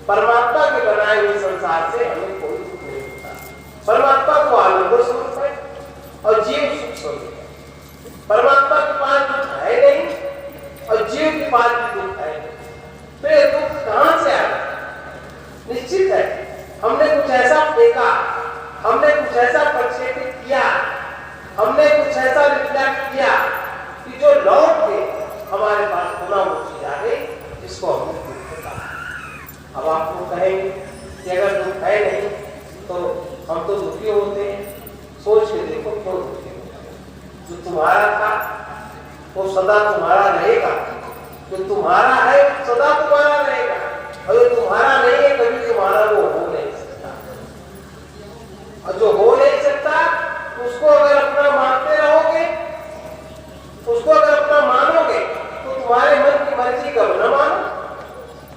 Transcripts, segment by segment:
परमात्मा के बनाए हुए संसार से हमें कोई दुख नहीं होता। परमात्मा को आनंद स्वरूप है और जीव सुख स्वरूप है। परमात्मा के पास दुख है नहीं और जीव के पास भी दुख है। तो ये दुख कहां से आया? निश्चित है हमने कुछ ऐसा फेंका, हमने कुछ ऐसा प्रक्षेपित किया, हमने कुछ ऐसा रिफ्लेक्ट किया कि जो लौट के हमारे पास पुनः वो चीज आ गई जिसको हमने दुख कहा। अब आपको कहेंगे कि अगर दुख है नहीं तो हम तो दुखी होते हैं। सोच के देखो क्यों दुखी होते हैं? जो तुम्हारा था वो सदा तुम्हारा रहेगा, जो तुम्हारा है सदा तुम्हारा रहेगा, और जो तुम्हारा नहीं है कभी तुम्हारा वो हो नहीं सकता। और जो हो नहीं सकता उसको अगर अपना मानते रहोगे, उसको अगर अपना मानोगे तो तुम्हारे मन की मर्जी कब न मानो,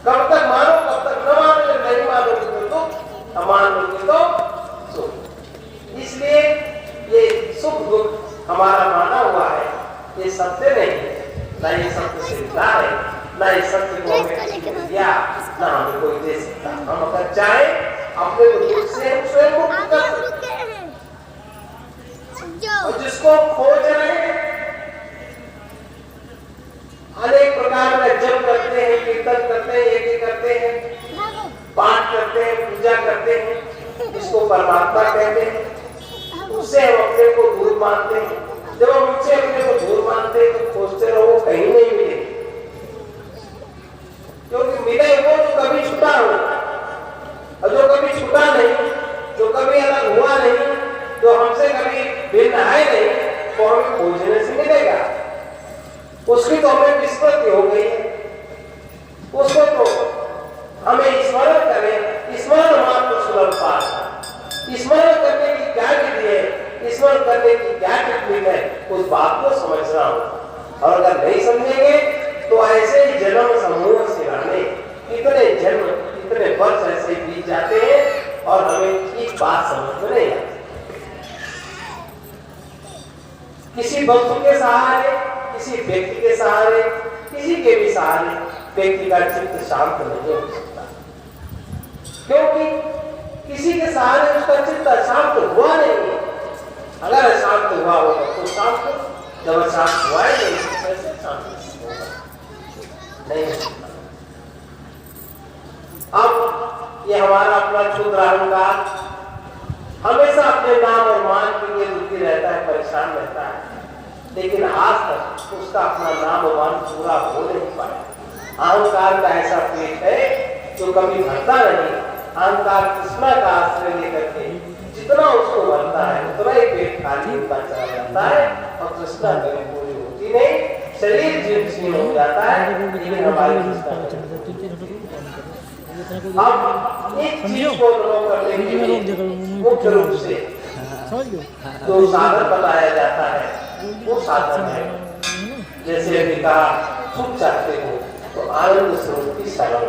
कब तक मानो कब तक न मानो। जब नहीं मानोगे तो दुख, मानोगे तो सुख। इसलिए ये सुख दुख हमारा माना हुआ है, ये सत्य नहीं है, ना ये सत्य से मिला है, ना ये सत्य को हमें दिया, ना हमें कोई दे सकता। हम अगर चाहे अपने को दुख से हम स्वयं मुक्त कर सकते हैं। और जिसको खोज रहे हैं, अनेक प्रकार का जप करते हैं, कीर्तन करते हैं, यज्ञ करते हैं, पाठ करते हैं, पूजा करते हैं, इसको परमात्मा कहते हैं। उससे हम अपने को दूर मानते हैं। जब हम उससे अपने को दूर मानते हैं तो खोजते रहो, कहीं नहीं मिले, क्योंकि मिले वो जो कभी छूटा हो, और जो कभी छूटा नहीं, जो कभी अलग हुआ नहीं, जो हमसे कभी भिन्न है नहीं, वो हमें खोजने से मिलेगा। उसकी तो हमें विस्मृति हो गई है, उसको तो हमें स्मरण करें, स्मरण मात्र सुलभ पास। स्मरण करने की क्या विधि है, स्मरण करने की क्या टेक्निक है, उस बात को समझना हो। और अगर नहीं समझेंगे तो ऐसे ही जन्म समूह से रहने कितने जन्म कितने वर्ष ऐसे बीत जाते हैं और हमें एक बात समझ में नहीं आती। किसी वस्तु के सहारे, किसी व्यक्ति के सहारे, किसी के भी सहारे व्यक्ति का चित्त शांत नहीं हो सकता, क्योंकि किसी के सहारे उसका चित्त अशांत हुआ नहीं। अगर अशांत हुआ होगा तो शांत, जब अशांत हुआ ही नहीं तो कैसे शांत होगा? नहीं हो सकता। अब ये हमारा अपना क्षुद्र अहंकार हमेशा अपने नाम और मान के लिए दुखी रहता है, परेशान रहता है, लेकिन आज तक उसका अपना नाम और मान पूरा हो नहीं पाया। अहंकार का ऐसा पेट है जो कभी भरता नहीं। अहंकार कृष्णा का आश्रय लेकर के जितना उसको भरता है उतना ही पेट खाली होता चला जाता है और कृष्णा कभी पूरी होती नहीं। शरीर जीव क्षीण हो जाता है, लेकिन हमारी अब एक चीज को अनुभव करने के लिए मुख्य रूप से जो साधन बताया जाता है वो साधन है, जैसे अभी कहा सुख चाहते हो तो आनंद स्वरूप की शरण।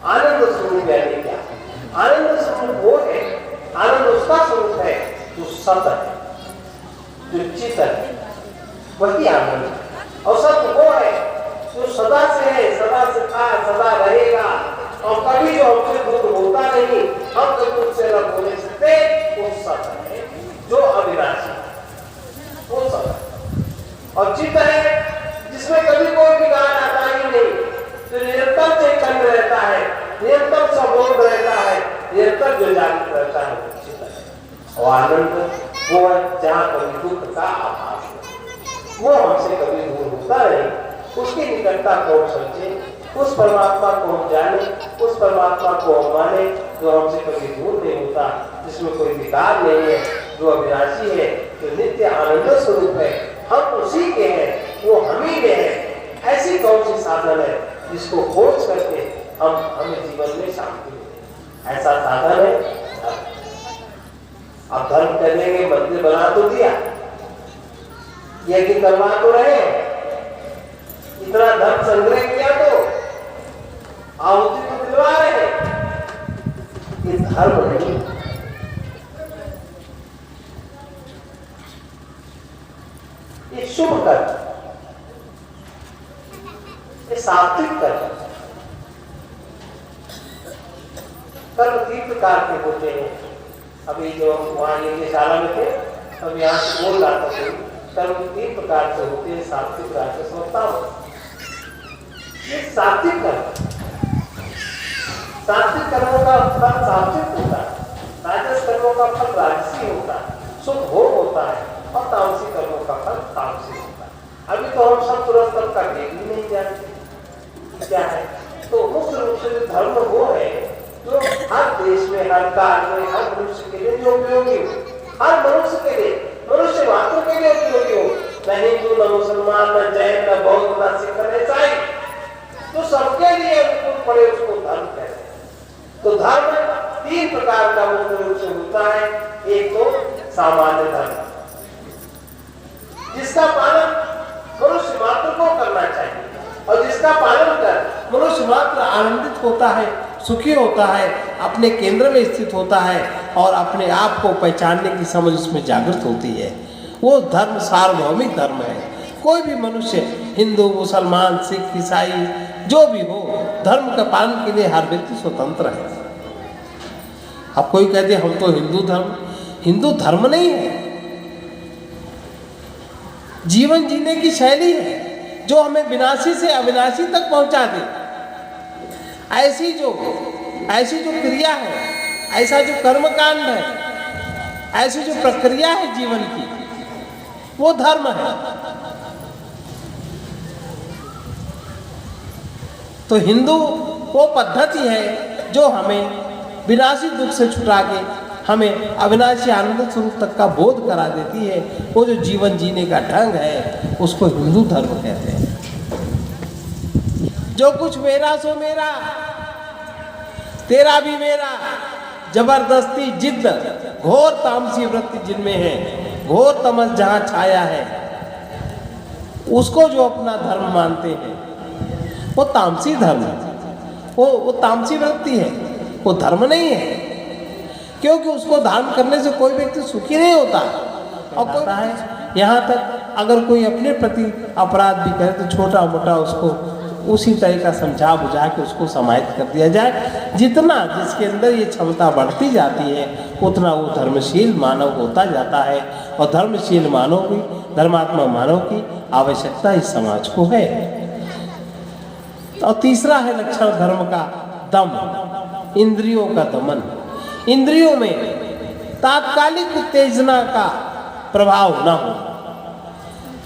आनंद स्वरूप यानी क्या? आनंद स्वरूप वो है, आनंद उसका स्वरूप है जो सत है, जो चित है, वही आनंद है। और सत्य वो है जो सदा से है, सदा से था, सदा रहेगा, और कभी जो हमसे दूर होता नहीं, हम कभी उससे अलग हो नहीं सकते। वो सत्य है जो अविनाशी, वो सत्य है। और चित्त है जिसमें कभी कोई बिगाड़ आता ही नहीं, जो निरंतर चैतन्य रहता है, निरंतर सबोध रहता है, निरंतर जो जागृत रहता है, वो चित्त है। और आनंद वो है जहाँ कभी दुख का आभास हो, वो हमसे कभी दूर होता नहीं। उसकी निकटता को हम समझे, उस परमात्मा को हम जाने, उस परमात्मा को हम माने जो हमसे कभी दूर नहीं होता, जिसमें कोई विकार नहीं है, जो अविनाशी है, जो नित्य आनंद स्वरूप है। हम उसी के हैं, वो हम ही में है। ऐसी कौन सी साधन है जिसको खोज करके हमें जीवन में शांति मिले? ऐसा साधन है अब धर्म करने के मंदिर बना तो दिया, यज्ञ करवा तो रहे, इतना धन संग्रह किया तो आहुति तो दिलवा रहे, ये धर्म नहीं। ये शुभ कर्म, ये सात्विक कर्म। कर्म 3 प्रकार के होते हैं। अभी जो वहाँ यज्ञशाला में थे, अब यहाँ से बोल रहा था कोई, कर्म 3 प्रकार से होते हैं, सात्विक, राजस और तामस। ये सात्विक कर्म, सात्विक कर्मों का फल सात्विक होता है, राजस कर्मों का फल राजसी होता है, सुख भोग होता है, और तामसी कर्मों का फल तामसी होता है। अभी तो हम सब तुरंत का भेद ही नहीं जानते क्या है। तो मुख्य रूप से जो धर्म वो है जो हर देश में, हर काल में, हर मनुष्य के लिए जो उपयोगी हो, हर मनुष्य के लिए, मनुष्य मात्र के लिए उपयोगी हो, न हिंदू, न मुसलमान, न जैन, न बौद्ध, न सिख, न ईसाई, तो सबके लिए अनुकूल पड़े उसको धर्म कहते हैं। तो धर्म 3 प्रकार का मुख्य रूप से होता है। एक तो सामान्य धर्म, जिसका पालन मनुष्य मात्र को करना चाहिए, और जिसका पालन कर मनुष्य मात्र आनंदित होता है, सुखी होता है, अपने केंद्र में स्थित होता है, और अपने आप को पहचानने की समझ उसमें जागृत होती है, वो धर्म सार्वभौमिक धर्म है। कोई भी मनुष्य, हिंदू, मुसलमान, सिख, ईसाई, जो भी हो, धर्म का पालन के लिए हर व्यक्ति स्वतंत्र है। अब कोई कहते हम तो हिंदू धर्म नहीं है, जीवन जीने की शैली है जो हमें विनाशी से अविनाशी तक पहुंचा दे। ऐसी जो क्रिया है, ऐसा जो कर्मकांड है, ऐसी जो प्रक्रिया है जीवन की, वो धर्म है। तो हिंदू वो पद्धति है जो हमें विनाशी दुख से छुटा के हमें अविनाशी आनंद स्वरूप तक का बोध करा देती है। वो जो जीवन जीने का ढंग है उसको हिंदू धर्म कहते हैं। जो कुछ मेरा सो मेरा, तेरा भी मेरा, जबरदस्ती जिद, घोर तामसी वृत्ति जिनमें है, घोर तमस जहाँ छाया है, उसको जो अपना धर्म मानते हैं वो तामसी धर्म है, वो तामसी वृत्ति है, वो धर्म नहीं है। क्योंकि उसको धारण करने से कोई व्यक्ति सुखी नहीं होता। और कोई है यहाँ तक अगर कोई अपने प्रति अपराध भी करे तो छोटा मोटा उसको उसी तरह का समझा बुझा के उसको समाहित कर दिया जाए। जितना जिसके अंदर ये क्षमता बढ़ती जाती है उतना वो धर्मशील मानव होता जाता है, और धर्मशील मानव की, धर्मात्मा मानव की आवश्यकता इस समाज को है। और तीसरा है लक्षण धर्म का दम, इंद्रियों का दमन। इंद्रियों में तात्कालिक उत्तेजना का प्रभाव न हो।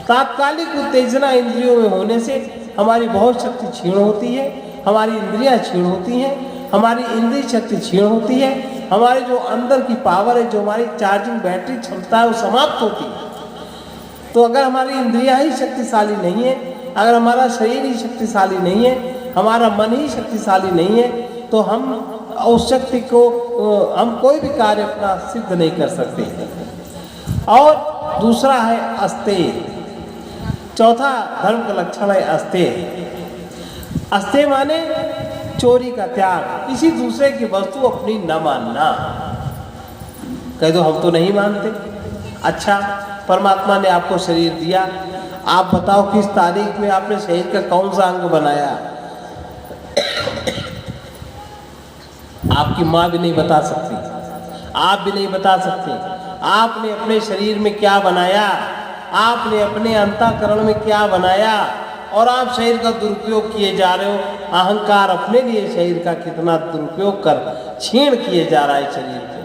तात्कालिक उत्तेजना इंद्रियों में होने से हमारी बहुत शक्ति क्षीण होती है, हमारी इंद्रियां क्षीण होती हैं, हमारी इंद्रिय शक्ति क्षीण होती है, हमारे जो अंदर की पावर है, जो हमारी चार्जिंग बैटरी क्षमता है, वो समाप्त होती है। तो अगर हमारी इंद्रियां ही शक्तिशाली नहीं है, अगर हमारा शरीर ही शक्तिशाली नहीं है, हमारा मन ही शक्तिशाली नहीं है, तो हम उस शक्ति को हम कोई भी कार्य अपना सिद्ध नहीं कर सकते। और दूसरा है अस्तेय। चौथा धर्म का लक्षण है अस्तेय। अस्तेय माने चोरी का त्याग, किसी दूसरे की वस्तु अपनी न मानना। कह दो हम तो नहीं मानते। अच्छा, परमात्मा ने आपको शरीर दिया, आप बताओ किस तारीख में आपने शरीर का कौन सा अंग बनाया? आपकी माँ भी नहीं बता सकती, आप भी नहीं बता सकते। आपने अपने शरीर में क्या बनाया, आपने अपने अंतःकरण में क्या बनाया, और आप शरीर का दुरुपयोग किए जा रहे हो। अहंकार अपने लिए शरीर का कितना दुरुपयोग कर छीण किए जा रहा है। शरीर को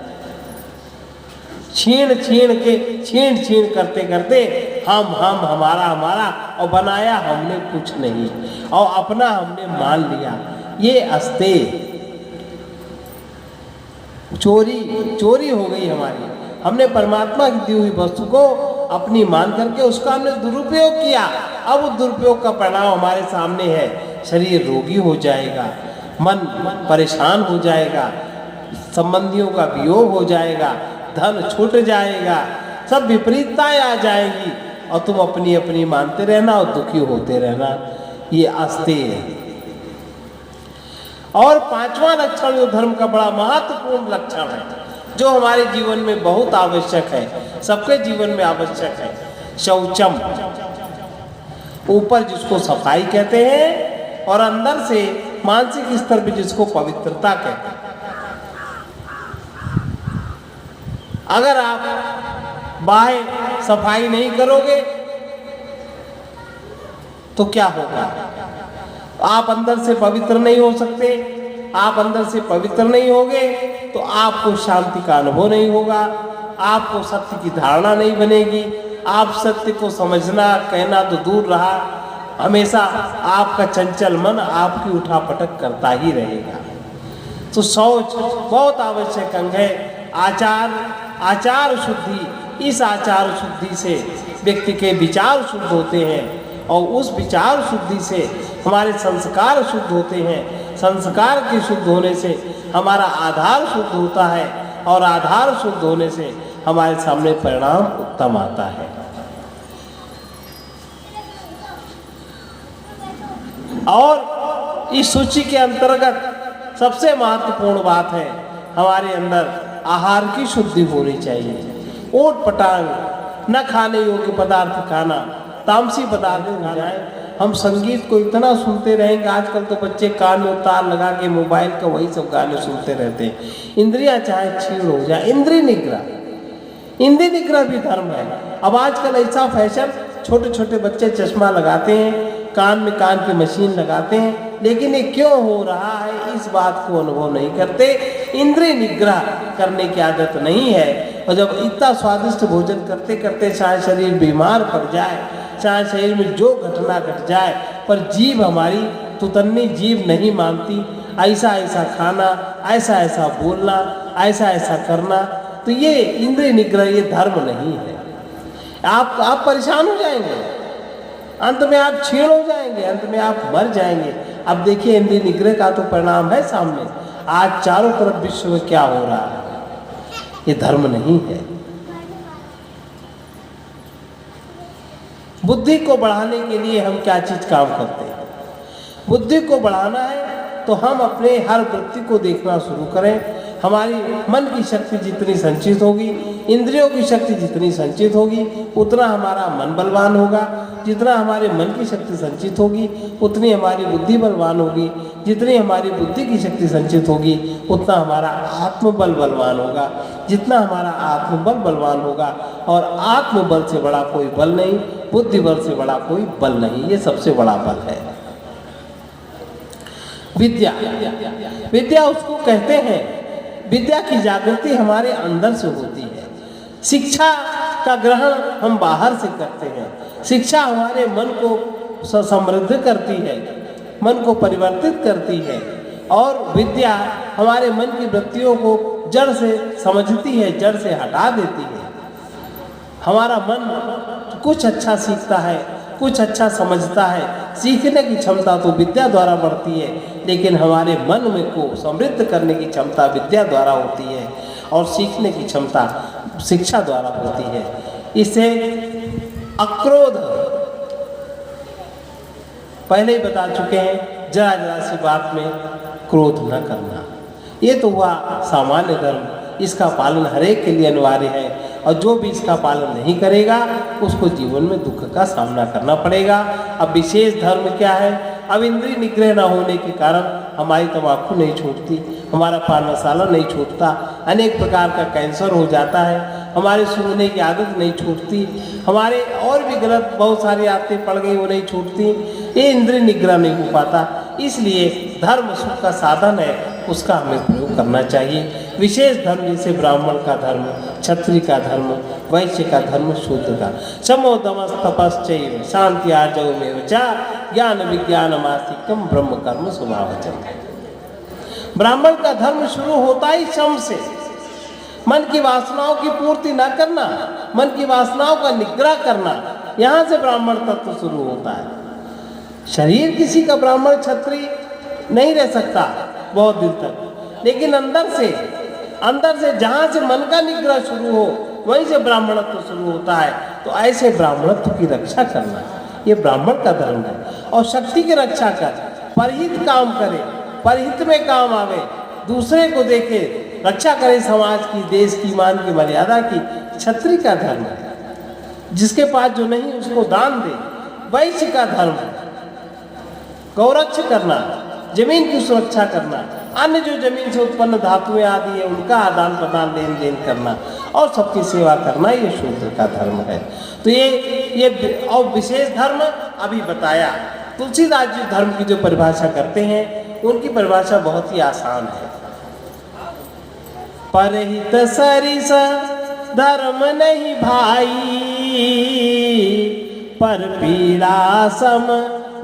छीण करते करते हम हमारा और बनाया हमने कुछ नहीं, और अपना हमने मान लिया। ये अस्तेय चोरी हो गई हमारी। हमने परमात्मा की दी हुई वस्तु को अपनी मान करके उसका हमने दुरुपयोग किया। अब उस दुरुपयोग का परिणाम हमारे सामने है। शरीर रोगी हो जाएगा, मन परेशान हो जाएगा, संबंधियों का वियोग हो जाएगा, धन छूट जाएगा, सब विपरीतताएं आ जाएंगी, और तुम अपनी अपनी मानते रहना और दुखी होते रहना। ये अस्तेय है। और पांचवा लक्षण जो धर्म का बड़ा महत्वपूर्ण लक्षण है, जो हमारे जीवन में बहुत आवश्यक है, सबके जीवन में आवश्यक है, शौचम। ऊपर जिसको सफाई कहते हैं और अंदर से मानसिक स्तर पे जिसको पवित्रता कहते हैं। अगर आप बाहर सफाई नहीं करोगे तो क्या होगा? आप अंदर से पवित्र नहीं हो सकते। आप अंदर से पवित्र नहीं होगे तो आपको शांति का अनुभव नहीं होगा, आपको सत्य की धारणा नहीं बनेगी। आप सत्य को समझना कहना तो दूर रहा, हमेशा आपका चंचल मन आपकी उठापटक करता ही रहेगा। तो शौच बहुत आवश्यक अंग है। आचार शुद्धि, इस आचार शुद्धि से व्यक्ति के विचार शुद्ध होते हैं और उस विचार शुद्धि से हमारे संस्कार शुद्ध होते हैं। संस्कार के शुद्ध होने से हमारा आधार शुद्ध होता है और आधार शुद्ध होने से हमारे सामने परिणाम उत्तम आता है। और इस सूची के अंतर्गत सबसे महत्वपूर्ण बात है, हमारे अंदर आहार की शुद्धि होनी चाहिए। ओट पटांग न खाने योग्य पदार्थ खाना, तामसी पदार्थ न जाए। हम संगीत को इतना सुनते रहेंगे, आजकल तो बच्चे कान में तार लगा के मोबाइल का वही सब गाने सुनते रहते हैं। इंद्रियां चाहे क्षीण हो जाए, इंद्रिय निग्रह भी धर्म है। अब आजकल ऐसा फैशन, छोटे छोटे बच्चे चश्मा लगाते हैं, कान की मशीन लगाते हैं, लेकिन ये क्यों हो रहा है इस बात को अनुभव नहीं करते। इंद्रिय निग्रह करने की आदत नहीं है। और जब इतना स्वादिष्ट भोजन करते करते चाहे शरीर बीमार पड़ जाए, चाहे शरीर में जो घटना घट जाए, पर जीभ हमारी तुतन्नी जीभ नहीं मानती, ऐसा ऐसा खाना, ऐसा ऐसा बोलना, ऐसा ऐसा करना, तो ये इंद्रिय निग्रह, ये धर्म नहीं है। आप परेशान हो जाएंगे, अंत में आप क्षीण हो जाएंगे, अंत में आप मर जाएंगे। अब देखिए इंद्रिय निग्रह का तो परिणाम है सामने। आज चारों तरफ विश्व में क्या हो रहा है, ये धर्म नहीं है। बुद्धि को बढ़ाने के लिए हम क्या चीज काम करते हैं? बुद्धि को बढ़ाना है तो हम अपने हर वृत्ति को देखना शुरू करें। हमारी मन की शक्ति जितनी संचित होगी, इंद्रियों की शक्ति जितनी संचित होगी, उतना हमारा मन बलवान होगा। जितना हमारे मन की शक्ति संचित होगी उतनी हमारी बुद्धि बलवान होगी। जितनी हमारी बुद्धि की शक्ति संचित होगी उतना हमारा आत्मबल बलवान होगा। जितना हमारा आत्मबल बलवान होगा, और आत्मबल से बड़ा कोई बल नहीं, बुद्धि बल से बड़ा कोई बल नहीं, ये सबसे बड़ा बल है। विद्या उसको कहते हैं, विद्या की जागृति हमारे अंदर से होती है। शिक्षा का ग्रहण हम बाहर से करते हैं। शिक्षा हमारे मन को समृद्ध करती है, मन को परिवर्तित करती है, और विद्या हमारे मन की वृत्तियों को जड़ से समझती है, जड़ से हटा देती है। हमारा मन कुछ अच्छा सीखता है, कुछ अच्छा समझता है। सीखने की क्षमता तो विद्या द्वारा बढ़ती है, लेकिन हमारे मन में को समृद्ध करने की क्षमता विद्या द्वारा होती है, और सीखने की क्षमता शिक्षा द्वारा होती है। इसे अक्रोध पहले ही बता चुके हैं, जरा जरा सी बात में क्रोध न करना। ये तो हुआ सामान्य धर्म, इसका पालन हर एक के लिए अनिवार्य है, और जो भी इसका पालन नहीं करेगा उसको जीवन में दुख का सामना करना पड़ेगा। अब विशेष धर्म क्या है? अब इंद्रिय निग्रह न होने के कारण हमारी तंबाकू नहीं छूटती, हमारा पान मसाला नहीं छूटता, अनेक प्रकार का कैंसर हो जाता है, हमारे सूंघने की आदत नहीं छूटती, हमारे और भी गलत बहुत सारी आदतें पड़ गई वो नहीं छूटती। ये इंद्रिय निग्रह नहीं हो पाता। इसलिए धर्म सुख का साधन है, उसका हमें प्रयोग करना चाहिए। विशेष धर्म जैसे ब्राह्मण का धर्म, क्षत्रिय का धर्म, वैश्य का धर्म, शूद्र का, समो दमस तपश्चैव शांति आर्जवमेव च ज्ञान विज्ञानमास्तिक्यम ब्रह्म कर्म स्वभावजम्। ब्राह्मण का धर्म शुरू होता ही शम से। मन की वासनाओं की पूर्ति न करना, मन की वासनाओं का निग्रह करना, यहाँ से ब्राह्मण तत्व शुरू होता है। शरीर किसी का ब्राह्मण क्षत्रिय नहीं रह सकता बहुत दिन तक, लेकिन अंदर से जहाँ से मन का निग्रह शुरू हो वहीं से ब्राह्मणत्व शुरू होता है। तो ऐसे ब्राह्मणत्व की रक्षा करना ये ब्राह्मण का धर्म है। और शक्ति की रक्षा कर, परहित काम करे, परहित में काम आवे, दूसरे को देखे, रक्षा करे समाज की, देश की, मान की, मर्यादा की, क्षत्रिय का धर्म है। जिसके पास जो नहीं उसको दान दे, वैश्य का धर्म है। गौरक्ष करना, जमीन की सुरक्षा करना, अन्य जो जमीन से उत्पन्न धातुएं आदि है उनका आदान प्रदान लेन देन करना और सबकी सेवा करना, ये शूद्र का धर्म है। तो ये और विशेष धर्म अभी बताया। तुलसीदास जी धर्म की जो परिभाषा करते हैं उनकी परिभाषा बहुत ही आसान है। परहित सरिस धर्म नहीं भाई, पर पीड़ा सम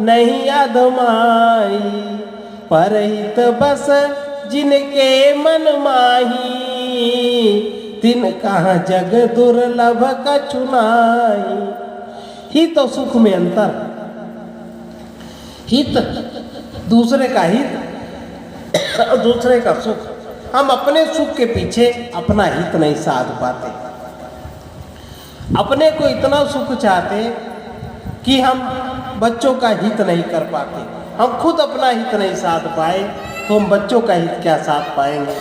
नहीं अधमाई, परहित बस जिनके मन माही, तिन कहाँ जग दुर्लभ कछुनाई। हित और सुख में अंतर, हित दूसरे का हित और दूसरे का सुख। हम अपने सुख के पीछे अपना हित नहीं साध पाते, अपने को इतना सुख चाहते कि हम बच्चों का हित नहीं कर पाते। हम खुद अपना हित नहीं साध पाए तो हम बच्चों का हित क्या साध पाएंगे।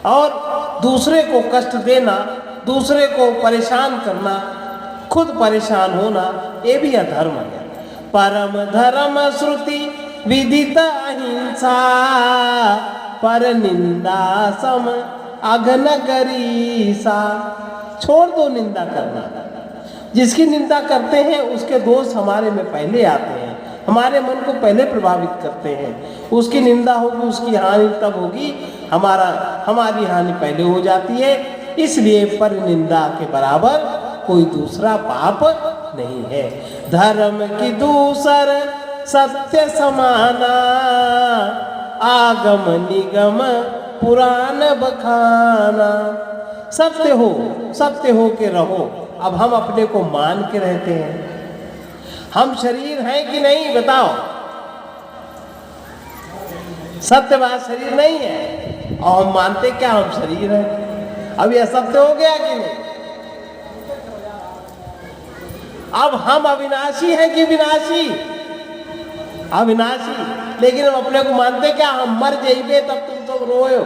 और दूसरे को कष्ट देना, दूसरे को परेशान करना, खुद परेशान होना, ये भी अधर्म है। परम धर्म श्रुति विदित अहिंसा, पर निंदा सम अघन करीसा। छोड़ दो निंदा करना, जिसकी निंदा करते हैं उसके दोष हमारे में पहले आते हैं, हमारे मन को पहले प्रभावित करते हैं। उसकी निंदा होगी, उसकी हानि तब होगी, हमारी हानि पहले हो जाती है। इसलिए पर निंदा के बराबर कोई दूसरा पाप नहीं है। धर्म की दूसर सत्य समाना, आगम निगम पुराण बखाना। सत्य हो के रहो। अब हम अपने को मान के रहते हैं, हम शरीर हैं कि नहीं बताओ। सत्य बात शरीर नहीं है और हम मानते क्या हम शरीर हैं। अब यह सत्य हो गया कि नहीं। अब हम अविनाशी हैं कि विनाशी। अविनाशी, लेकिन हम अपने को मानते क्या हम मर जाइए तब तुम सब रोयो।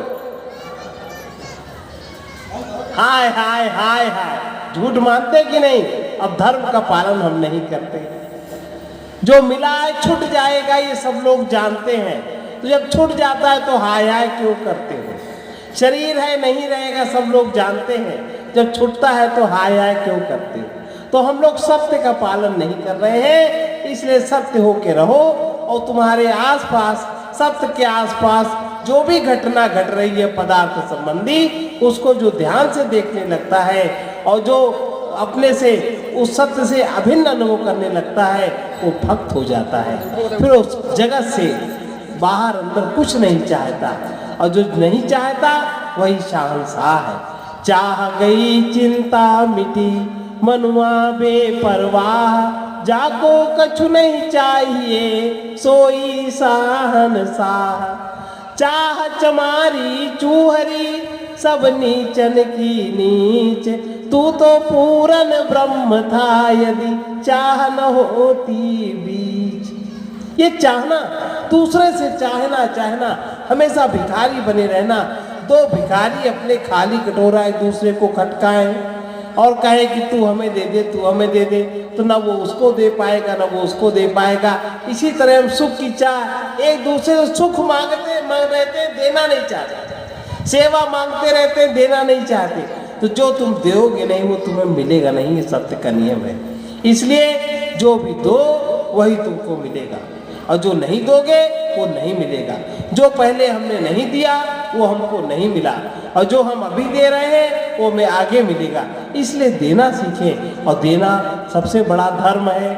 हाय हाय हाय हाय, झूठ मानते कि नहीं। अब धर्म का पालन हम नहीं करते। जो मिला है छूट जाएगा ये सब लोग जानते हैं, तो जब छूट जाता है तो हाय हाय क्यों करते हो। शरीर है नहीं रहेगा सब लोग जानते हैं, जब छूटता है तो हाय हाय क्यों करते हो। तो हम लोग सत्य का पालन नहीं कर रहे हैं। इसलिए सत्य होके रहो और तुम्हारे आसपास, सत्य के आसपास जो भी घटना घट रही है पदार्थ संबंधी, उसको जो ध्यान से देखने लगता है और जो अपने से उस सत्य से अभिन्न अनुभव करने लगता है वो भक्त हो जाता है। फिर उस जगत से बाहर अंदर कुछ नहीं चाहता, और जो नहीं चाहता वही शहंशाह है। चाह गई चिंता मिटी मनुआ बेपरवाह, जाको कछु नहीं चाहिए सोई साहनशाह। चाह चमारी चूहरी सब नीचन की नीच, तू तो पूरन ब्रह्म था यदि चाह न होती बीच। ये चाहना, दूसरे से चाहना, हमेशा भिखारी बने रहना। दो भिखारी अपने खाली कटोरा एक दूसरे को खटकाएं और कहे कि तू हमें दे दे, तू हमें दे दे, तो ना वो उसको दे पाएगा ना वो उसको दे पाएगा। इसी तरह हम सुख की चाह, एक दूसरे से सुख मांग रहते हैं, देना नहीं चाहते। सेवा मांगते रहते हैं, देना नहीं चाहते। तो जो तुम दोगे नहीं वो तुम्हें मिलेगा नहीं, ये सत्य का नियम है। इसलिए जो भी दो वही तुमको मिलेगा, और जो नहीं दोगे वो नहीं मिलेगा। जो पहले हमने नहीं दिया वो हमको नहीं मिला, और जो हम अभी दे रहे हैं वो हमें आगे मिलेगा। इसलिए देना सीखें, और देना सबसे बड़ा धर्म है।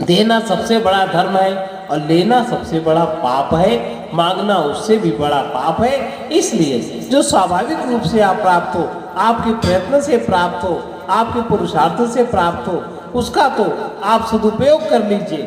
देना सबसे बड़ा धर्म है और लेना सबसे बड़ा पाप है। मांगना उससे भी बड़ा पाप है। इसलिए जो स्वाभाविक रूप से आप प्राप्त हो, आपके प्रयत्न से प्राप्त हो, आपके पुरुषार्थ से प्राप्त हो, उसका तो आप सदुपयोग कर लीजिए,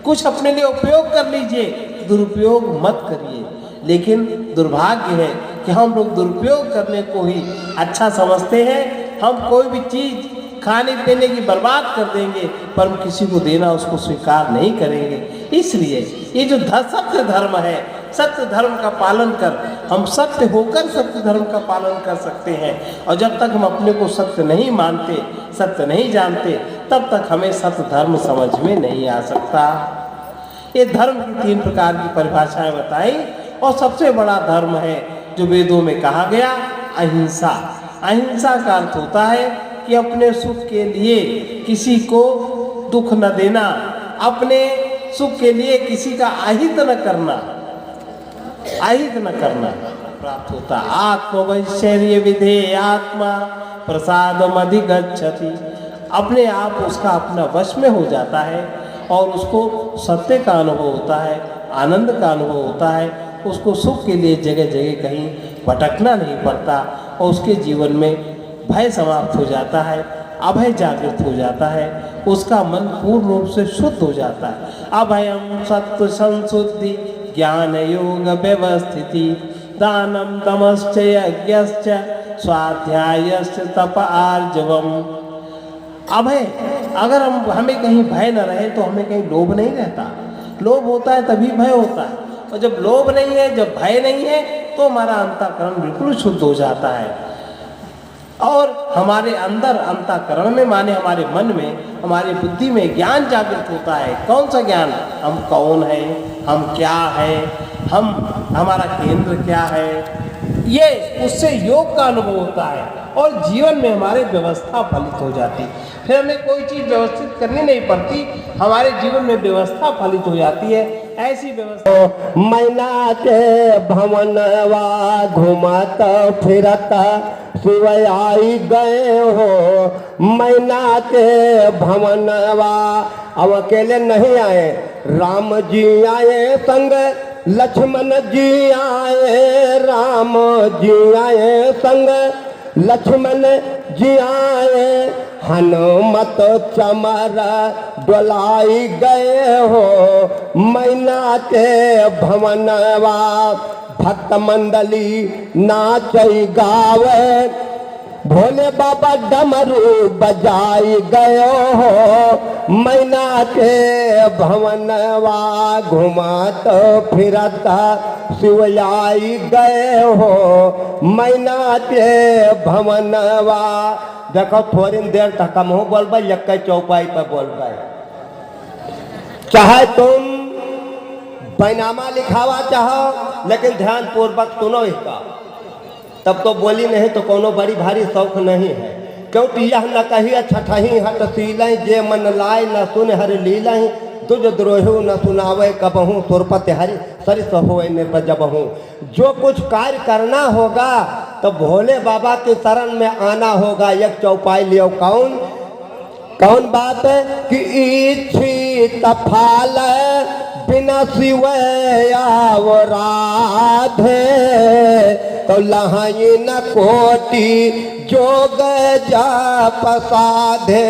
कुछ अपने लिए उपयोग कर लीजिए, दुरुपयोग मत करिए। लेकिन दुर्भाग्य है कि हम लोग दुरुपयोग करने को ही अच्छा समझते हैं। हम कोई भी चीज़ खाने पीने की बर्बाद कर देंगे, पर हम किसी को देना उसको स्वीकार नहीं करेंगे। इसलिए ये जो सत्य धर्म है, सत्य धर्म का पालन कर हम सत्य होकर सत्य धर्म का पालन कर सकते हैं। और जब तक हम अपने को सत्य नहीं मानते, सत्य नहीं जानते, तब तक हमें सत्य धर्म समझ में नहीं आ सकता। ये धर्म की 3 प्रकार की परिभाषाएं बताई। और सबसे बड़ा धर्म है जो वेदों में कहा गया, अहिंसा। अहिंसा का अर्थ होता है कि अपने सुख के लिए किसी को दुख न देना, अपने सुख के लिए किसी का अहित न करना, अहित न करना प्राप्त होता। आत्मवैश्वर्य विधे आत्मा प्रसादम अधिगच्छति। अपने आप उसका अपना वश में हो जाता है और उसको सत्य का अनुभव होता है, आनंद का अनुभव होता है। उसको सुख के लिए जगह जगह कहीं भटकना नहीं पड़ता और उसके जीवन में भय समाप्त हो जाता है, अभय जागृत हो जाता है, उसका मन पूर्ण रूप से शुद्ध हो जाता है। अभयम सत्व संशुद्धि ज्ञान योग व्यवस्थिति दानम तमश्च यज्ञश्च स्वाध्यायश्च तप आर्जवम। अभय, अगर हमें कहीं भय न रहे तो हमें कहीं लोभ नहीं रहता। लोभ होता है तभी भय होता है, और जब लोभ नहीं है, जब भय नहीं है, तो हमारा अंतःकरण बिल्कुल शुद्ध हो जाता है। और हमारे अंदर अंतःकरण में माने हमारे मन में, हमारी बुद्धि में ज्ञान जागृत होता है। कौन सा ज्ञान? हम कौन हैं, हम क्या हैं, हमारा केंद्र क्या है, ये उससे योग का अनुभव होता है और जीवन में हमारे व्यवस्था फलित हो जाती। फिर हमें कोई चीज़ व्यवस्थित करनी नहीं पड़ती, हमारे जीवन में व्यवस्था फलित हो जाती है। ऐसी व्यवस्था मैना के भवनवा घुमत फिरत शिव आई गए हो। मैना के भवनवा अब अकेले नहीं आए, राम जी आए संग, लक्ष्मण जी आए, राम जी आए संग, लक्ष्मण जी आए, हनुमत चमर डोलाई गए हो। मैना के भवनवा भक्त मंडली नाचई गावे, भोले बाबा डमरू बजाई गए हो। मैना के भवनवा घुमत फिरत शिवयाई गए हो। मैना के भवनवा देखो थोड़ी देर तक हम हो बोल भाई, यक्का चौपाई पर बोल भाई। चाहे तुम बैनामा लिखावा चाहो, लेकिन ध्यान पूर्वक सुनो इसका, तब तो बोली नहीं तो कोनो बड़ी भारी शौक नहीं है। क्योंकि यह न कही छठही हट सीलई, जे मन लाए न सुन हर लीलई, तुझ द्रोहु न सुनावे कबहू, सुरपत हरि सरिस होए निर्बजबहू। जो कुछ कार्य करना होगा तो भोले बाबा के शरण में आना होगा। एक चौपाई लियो, कौन बात है कि इच्छित फल बिना शिव राधे, तो लहाई न कोटि जोग जप साधे।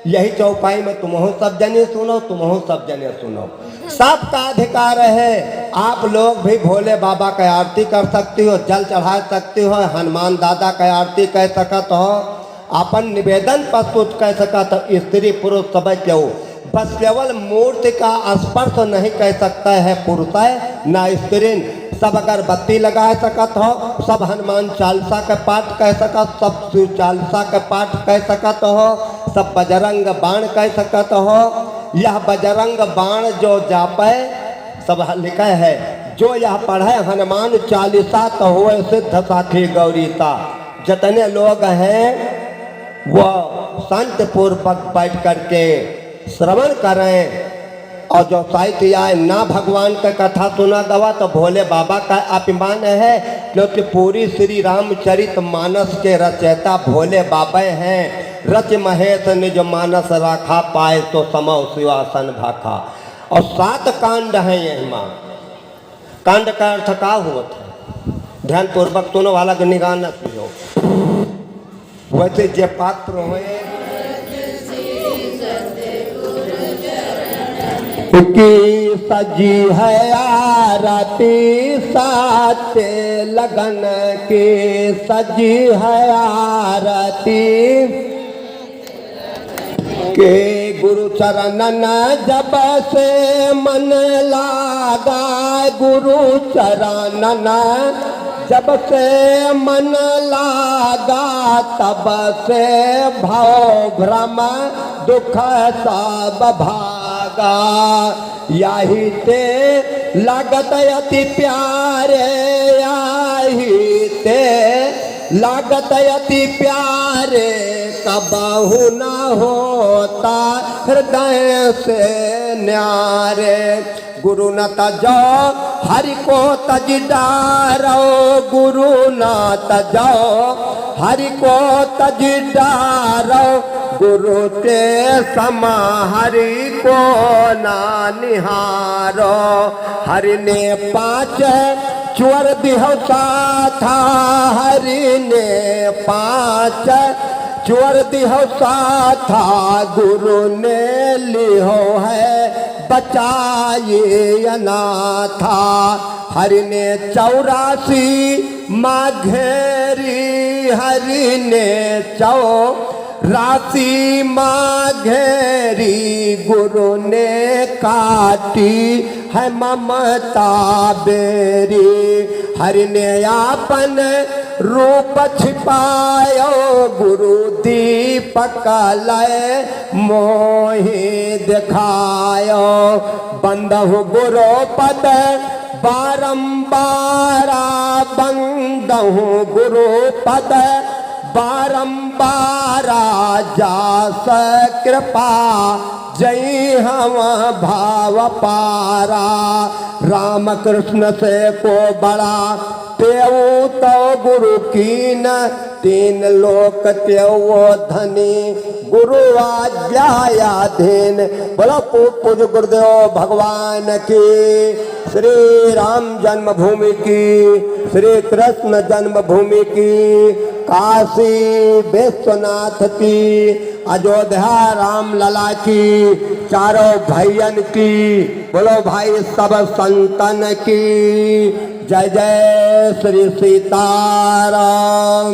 यही चौपाई में तुम हो सब जने सुनो, तुम हो सब जने सुनो। सबका अधिकार है, आप लोग भी भोले बाबा का आरती कर सकती हो, जल चढ़ा सकती हो, हनुमान दादा का आरती कह सकत हो, अपन निवेदन प्रस्तुत कर सकत हो। स्त्री पुरुष सब क्यों, बस केवल मूर्ति का स्पर्श नहीं कह सकता है पुरुष है ना स्त्री। सब अगरबत्ती लगा सकत हो, सब हनुमान चालीसा का पाठ कह सकत, सब शिव चालीसा का पाठ कह सकत हो, सब बजरंग बाण कह सकत हो। यह बजरंग बाण जो जापे, सब लिखा है, जो यह पढ़े हनुमान चालीसा तो हुए सिद्ध साखी गौरीता। जितने लोग हैं वो शांत पूर्वक बैठ करके श्रवण करें, और जो साहित्य आए ना भगवान का कथा सुना गवा तो भोले बाबा का अभिमान है, क्योंकि पूरी श्री रामचरित मानस के रचयिता भोले बाबा हैं। रच महेश निज मानस राखा, पाए तो समौ शिवासन भाखा। और 7 कांड हैं यही माँ। कांड का अर्थ का हुआ था, ध्यान पूर्वक सुनो, वाला निगाह न सुनो। वैसे जे पात्र हुए की सजी है आरती, साथे लगन की सजी है आरती, के गुरु चरणन जब से मन लागा, गुरु चरणन जब से मन लागा, तब से भव भ्रम दुख सब भागा। का यही ते लागत अति प्यारे यही ते लागत अति प्यारे कबहु न होता हृदय से न्यारे गुरु न तजो हरि को तज डारो गुरु न तजो हरि को तज डारो गुरु के समा हरि को ना निहारो हरि ने 5 चुअर दिहो था हरि ने 5 चुअर दिहो था गुरु ने लिहो है बचाए अनाथा हरि ने 84 माघेरी हरि ने 84 माघेरी गुरु ने काटी है ममता बेरी हरि ने आपन रूप छिपायो गुरु दीपक लय मोहि दिखायो बंदहु गुरु पद बारंबारा बंदहु गुरु पद बारंबारा जास कृपा जय हम भाव पारा राम कृष्ण से को बड़ा तेऊ तो गुरु की न 3 लोक तेऊ धनी गुरु आज्ञायाधीन बोलो पूज्य गुरुदेव भगवान की श्री राम जन्मभूमि की श्री कृष्ण जन्मभूमि की काशी विश्वनाथ की अयोध्या राम लला की चारों भैयन की बोलो भाई सब संतन की जय जय श्री सीताराम।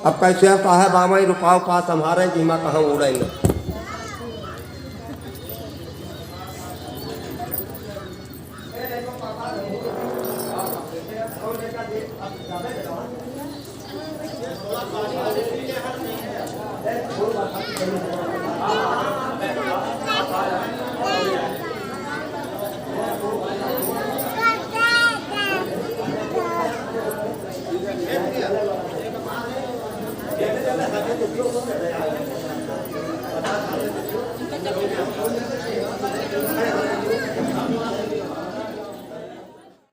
अब कैसे साहेब बामाई रुपाव पास हमारे जीमा कहाँ उड़ेंगे। Thank you.